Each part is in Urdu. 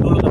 Todo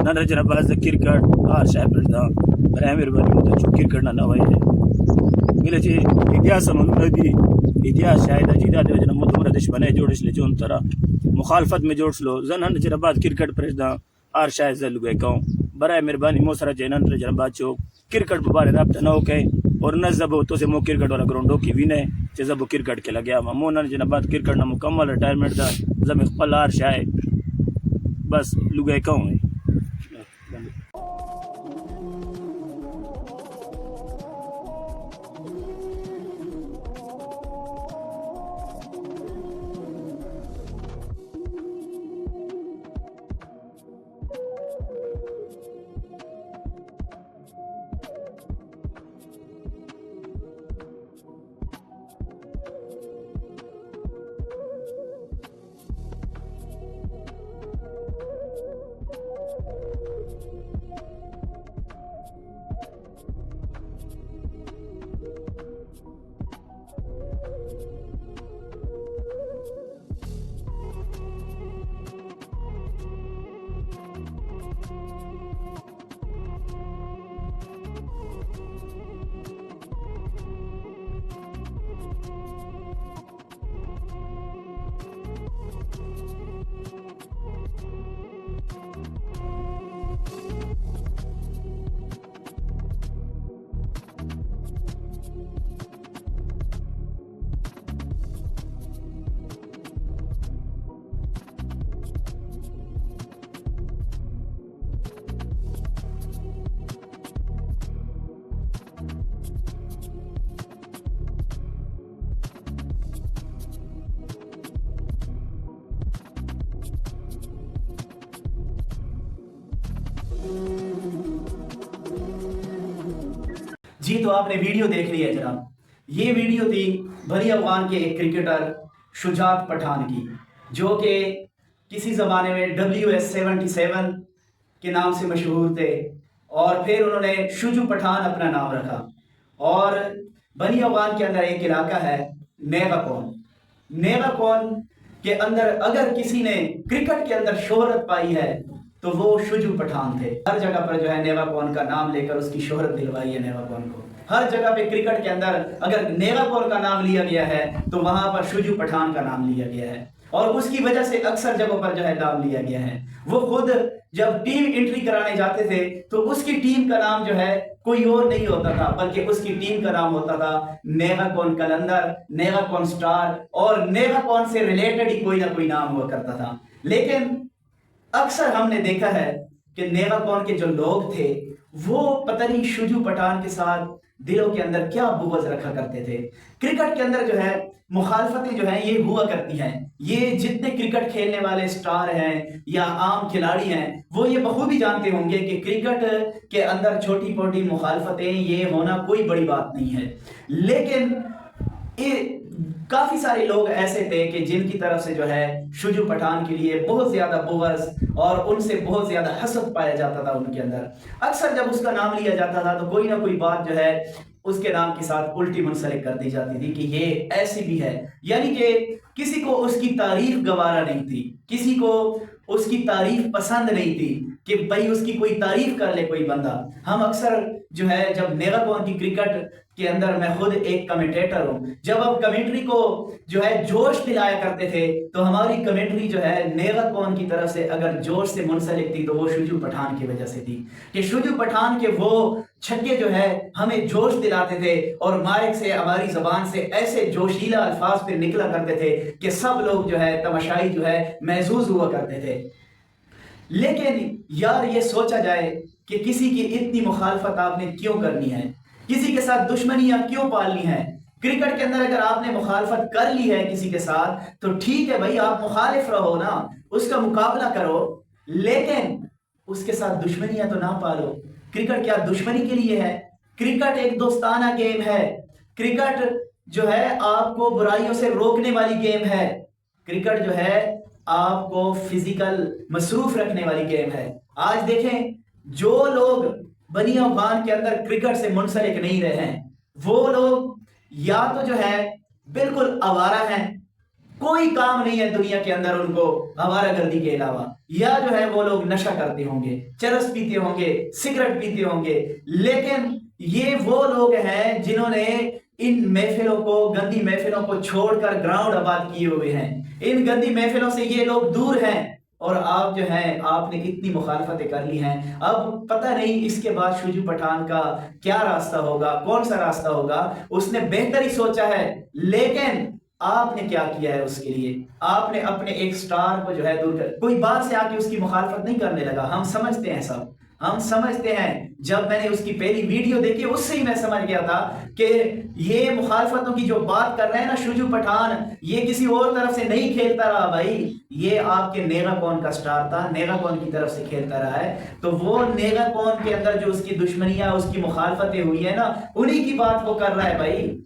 نن رجنا باز کرکٹ آر شاپ دا برامر بنی تو کرکٹ نہ وای ملے جی اتہاس من ندی اتہاس شاید جیدا دے جن مدمر دیش بنے جوڑش لے جون ترا مخالفت میں جوڑ لو زن ہن جرا بعد کرکٹ پرز دا آر شاید زل گئے کوں برائے مہربانی مو سرا جنن رجنا بعد چو کرکٹ بارے رابطہ نہ ہو کے اور نزب تو سے مو کرکٹ والا گراؤنڈ کی وینے چ زب کرکٹ کے لگیا مو نن جن بعد کرکٹ نہ مکمل ریٹائرمنٹ دا زم خپل آر شاید بس لگے کوں جی تو آپ نے ویڈیو دیکھ لی ہے جناب. یہ ویڈیو تھی بنی افغان کے ایک کرکٹر شجاعت پٹھان کی، جو کہ کسی زمانے میں WS77 کے نام سے مشہور تھے، اور پھر انہوں نے شجو پٹھان اپنا نام رکھا. اور بنی افغان کے اندر ایک علاقہ ہے نیغا کون. نیغا کون کے اندر اگر کسی نے کرکٹ کے اندر شہرت پائی ہے تو وہ شجو پٹھان تھے. ہر جگہ پر جو ہے نیغا کون کا نام لے کر اس کی شہرت دلوائی ہے نیغا کون کو. ہر جگہ پہ کرکٹ کے اندر اگر نیغا کون کا نام لیا گیا ہے تو وہاں پر شجو پٹھان کا نام لیا گیا ہے، اور اس کی وجہ سے اکثر جگہوں پر جو ہے نام لیا گیا ہے. وہ خود جب ٹیم انٹری کرانے جاتے تھے تو اس کی ٹیم کا نام جو ہے کوئی اور نہیں ہوتا تھا، بلکہ اس کی ٹیم کا نام ہوتا تھا نیغا کون کلندر، نیغا کون سٹار، اور نیغا کون سے ریلیٹڈ ہی کوئی نہ کوئی نام ہوا کرتا تھا. لیکن اکثر ہم نے دیکھا ہے کہ نیغا کون کے جو لوگ تھے وہ پتہ نہیں شجو پٹھان کے ساتھ دلوں کے اندر کیا بغض رکھا کرتے تھے. کرکٹ کے اندر جو ہے مخالفتیں جو ہیں یہ ہوا کرتی ہیں. یہ جتنے کرکٹ کھیلنے والے سٹار ہیں یا عام کھلاڑی ہیں وہ یہ بخوبی جانتے ہوں گے کہ کرکٹ کے اندر چھوٹی موٹی مخالفتیں یہ ہونا کوئی بڑی بات نہیں ہے. لیکن کافی سارے لوگ ایسے تھے کہ جن کی طرف سے جو ہے شجو پٹھان کے لیے بہت زیادہ بغض اور ان سے بہت زیادہ حسد پایا جاتا تھا ان کے اندر. اکثر جب اس کا نام لیا جاتا تھا تو کوئی نہ کوئی بات جو ہے اس کے نام کے ساتھ الٹی منسلک کر دی جاتی تھی کہ یہ ایسی بھی ہے. یعنی کہ کسی کو اس کی تعریف گوارا نہیں تھی، کسی کو اس کی تعریف پسند نہیں تھی کہ بھائی اس کی کوئی تعریف کر لے کوئی بندہ. ہم اکثر جو ہے جب نیغا کون کی کرکٹ کے اندر، میں خود ایک کمنٹیٹر ہوں، جب ہم کمنٹری کو جو ہے جوش دلایا کرتے تھے تو ہماری کمنٹری جو ہے نیغا کون کی طرف سے اگر جوش سے منسلک تھی تو وہ شجو پٹھان کی وجہ سے تھی کہ شجو پٹھان کے وہ چھکے جو ہے ہمیں جوش دلاتے تھے اور مائک سے ہماری زبان سے ایسے جوشیلا الفاظ پھر نکلا کرتے تھے کہ سب لوگ جو ہے تماشائی جو ہے محظوظ ہوا کرتے تھے. لیکن یار یہ سوچا جائے کہ کسی کی اتنی مخالفت آپ نے کیوں کرنی ہے، کسی کے ساتھ دشمنیاں کیوں پالنی ہے. کرکٹ کے اندر اگر آپ نے مخالفت کر لی ہے کسی کے ساتھ تو ٹھیک ہے بھائی، آپ مخالف رہو نا، اس کا مقابلہ کرو، لیکن اس کے ساتھ دشمنیاں تو نہ پالو. کرکٹ کیا دشمنی کے لیے ہے؟ کرکٹ ایک دوستانہ گیم ہے. کرکٹ جو ہے آپ کو برائیوں سے روکنے والی گیم ہے. کرکٹ جو ہے آپ کو فزیکل مصروف رکھنے والی گیم ہے. آج دیکھیں جو لوگ بنی افغان کے اندر کرکٹ سے منسلک نہیں رہے ہیں وہ لوگ یا تو جو ہے بالکل آوارہ ہیں, کوئی کام نہیں ہے دنیا کے اندر ان کو آوارہ گردی کے علاوہ, یا جو ہے وہ لوگ نشہ کرتے ہوں گے, چرس پیتے ہوں گے, سگریٹ پیتے ہوں گے. لیکن یہ وہ لوگ ہیں جنہوں نے ان محفلوں کو, گندی محفلوں کو چھوڑ کر گراؤنڈ آباد کیے ہوئے ہیں. ان گندی محفلوں سے یہ لوگ دور ہیں. اور آپ جو ہیں آپ نے اتنی مخالفتیں کر لی ہیں, اب پتہ نہیں اس کے بعد شجو پٹھان کا کیا راستہ ہوگا, کون سا راستہ ہوگا. اس نے بہتر ہی سوچا ہے, لیکن آپ نے کیا کیا ہے اس کے لیے؟ آپ نے اپنے ایک سٹار کو جو ہے دور کر, کوئی بات سے آ کے اس کی مخالفت نہیں کرنے لگا. ہم سمجھتے ہیں سب, ہم سمجھتے ہیں. جب میں نے اس کی پہلی ویڈیو دیکھی اس سے ہی میں سمجھ گیا تھا کہ یہ مخالفتوں کی جو بات کر رہے ہیں نا شجو پٹھان, یہ کسی اور طرف سے نہیں کھیلتا رہا بھائی, یہ آپ کے نیگا کون کا سٹار تھا, نیگا کون کی طرف سے کھیلتا رہا ہے. تو وہ نیگا کون کے اندر جو اس کی دشمنیاں, اس کی مخالفتیں ہوئی ہیں نا, انہی کی بات وہ کر رہا ہے بھائی.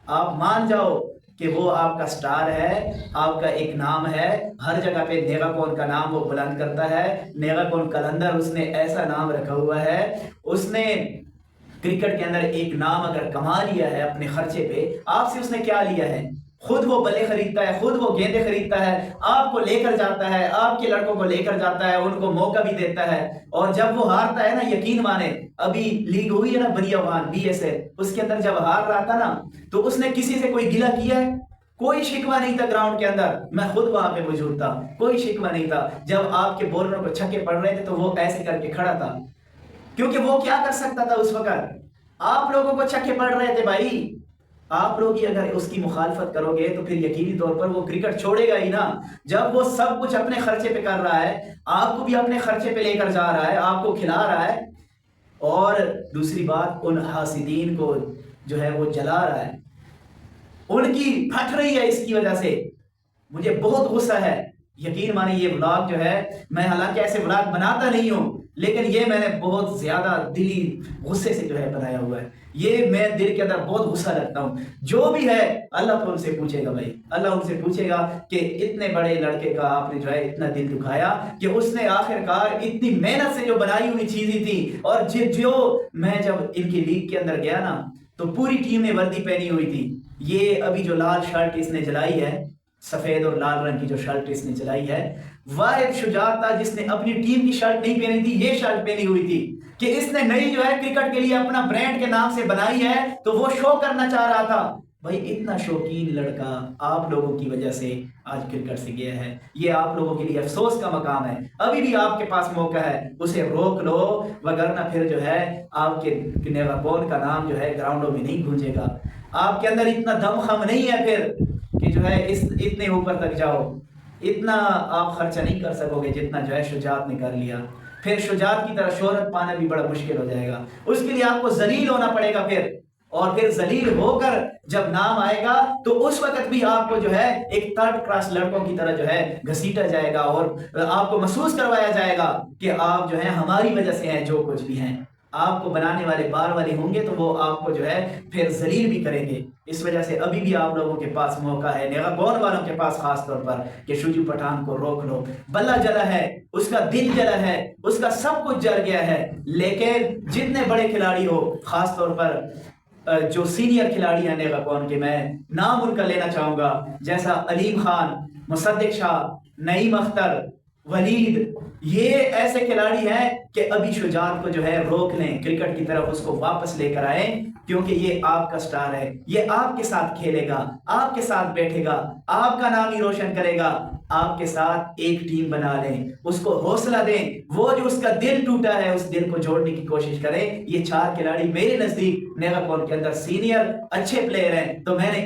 آپ مان جاؤ کہ وہ آپ کا سٹار ہے, آپ کا ایک نام ہے, ہر جگہ پہ نیگا کون کا نام وہ بلند کرتا ہے. نیگا کون کلندر اس نے ایسا نام رکھا ہوا ہے, اس نے کرکٹ کے اندر ایک نام اگر کما لیا ہے اپنے خرچے پہ. آپ سے اس نے کیا لیا ہے؟ خود وہ بلے خریدتا ہے, خود وہ گیندے خریدتا ہے, آپ کو لے کر جاتا ہے, آپ کے لڑکوں کو لے کر جاتا ہے, ان کو موقع بھی دیتا ہے. اور جب وہ ہارتا ہے نا, یقین مانے ابھی لیگ ہوئی ہے نا بنی افغان BSL, اس کے اندر جب ہار رہا تھا نا تو اس نے کسی سے کوئی گلہ کیا ہے؟ کوئی شکوہ نہیں تھا گراؤنڈ کے اندر. میں خود وہاں پہ موجود تھا, کوئی شکوہ نہیں تھا. جب آپ کے بولروں کو چھکے پڑ رہے تھے تو وہ ایسے کر کے کھڑا تھا, کیونکہ وہ کیا کر سکتا تھا اس وقت؟ آپ لوگوں کو چھکے پڑ رہے تھے بھائی. آپ لوگ ہی اگر اس کی مخالفت کرو گے تو پھر یقینی طور پر وہ کرکٹ چھوڑے گا ہی نا. جب وہ سب کچھ اپنے خرچے پہ کر رہا ہے, آپ کو بھی اپنے خرچے پہ لے کر جا رہا ہے, آپ کو کھلا رہا ہے, اور دوسری بات ان حاسدین کو جو ہے وہ جلا رہا ہے, ان کی پھٹ رہی ہے اس کی وجہ سے. مجھے بہت غصہ ہے, یقین مانے. یہ ولاگ جو ہے, میں حالانکہ ایسے ولاگ بناتا نہیں ہوں, لیکن یہ میں نے بہت زیادہ دلی غصے سے جو ہے بنایا ہوا ہے. یہ میں دل کے اندر بہت غصہ رکھتا ہوں. جو بھی ہے اللہ تو ان سے پوچھے گا بھائی, اللہ ان سے پوچھے گا کہ اتنے بڑے لڑکے کا آپ نے جو ہے اتنا دل دکھایا کہ اس نے آخرکار اتنی محنت سے جو بنائی ہوئی چیزیں تھی. اور جو میں جب ان کی لیگ کے اندر گیا نا تو پوری ٹیم نے وردی پہنی ہوئی تھی. یہ ابھی جو لال شرٹ اس نے جلائی ہے, سفید اور لال رنگ کی جو شرٹ اس نے چلائی ہے, واحد شجاعت تھا جس نے اپنی ٹیم کی شرٹ نہیں پہنی تھی, یہ شرٹ پہنی ہوئی تھی کہ اس نے نئی جو ہے کرکٹ کے لیے اپنا برانڈ کے نام سے بنائی ہے, تو وہ شو کرنا چاہ رہا تھا. بھائی اتنا شوقین لڑکا آپ لوگوں کی وجہ سے آج کرکٹ سے گیا ہے. یہ آپ لوگوں کے لیے افسوس کا مقام ہے. ابھی بھی آپ کے پاس موقع ہے, اسے روک لو, وگرنہ پھر جو ہے آپ کے نیگا کون کا نام جو ہے گراؤنڈوں میں نہیں گونجے گا. آپ کے اندر اتنا دم خم نہیں ہے پھر کہ جو ہے اتنے اوپر تک جاؤ. اتنا آپ خرچہ نہیں کر سکو گے جتنا جو ہے شجاعت نے کر لیا. پھر شجاعت کی طرح شہرت پانا بھی بڑا مشکل ہو جائے گا. اس کے لیے آپ کو ذلیل ہونا پڑے گا پھر, اور پھر ذلیل ہو کر جب نام آئے گا تو اس وقت بھی آپ کو جو ہے ایک تھرڈ کلاس لڑکوں کی طرح جو ہے گھسیٹا جائے گا, اور آپ کو محسوس کروایا جائے گا کہ آپ جو ہے ہماری وجہ سے ہیں جو کچھ بھی ہیں. آپ کو بنانے والے بار والے ہوں گے تو وہ آپ کو جو ہے پھر ذلیل بھی کریں گے. اس وجہ سے ابھی بھی آپ لوگوں کے پاس موقع ہے, نیگا کون والوں کے پاس خاص طور پر, کہ شجو پٹھان کو روک لو. بلہ جلا ہے, اس کا دل جلا ہے, اس کا سب کچھ جل گیا ہے. لیکن جتنے بڑے کھلاڑی ہو, خاص طور پر جو سینئر کھلاڑی ہیں نیگا کون کے, میں نام ان کا لینا چاہوں گا, جیسا علیم خان, مصدق شاہ, نعیم اختر, ولید, یہ ایسے کھلاڑی ہیں کہ ابھی شجاعت کو جو ہے روک لیں, کرکٹ کی طرف اس کو واپس لے کر آئیں, کیونکہ یہ آپ کا سٹار ہے. یہ آپ کے ساتھ کھیلے گا, آپ کے ساتھ بیٹھے گا, آپ کا نام ہی روشن کرے گا. آپ کے ساتھ ایک ٹیم بنا لیں, اس کو حوصلہ دیں. وہ جو اس کا دل ٹوٹا ہے اس دل کو جوڑنے کی کوشش کریں. یہ 4 کھلاڑی میرے نزدیک نیگا کون کے اندر سینئر اچھے پلیئر ہیں. تو میں نے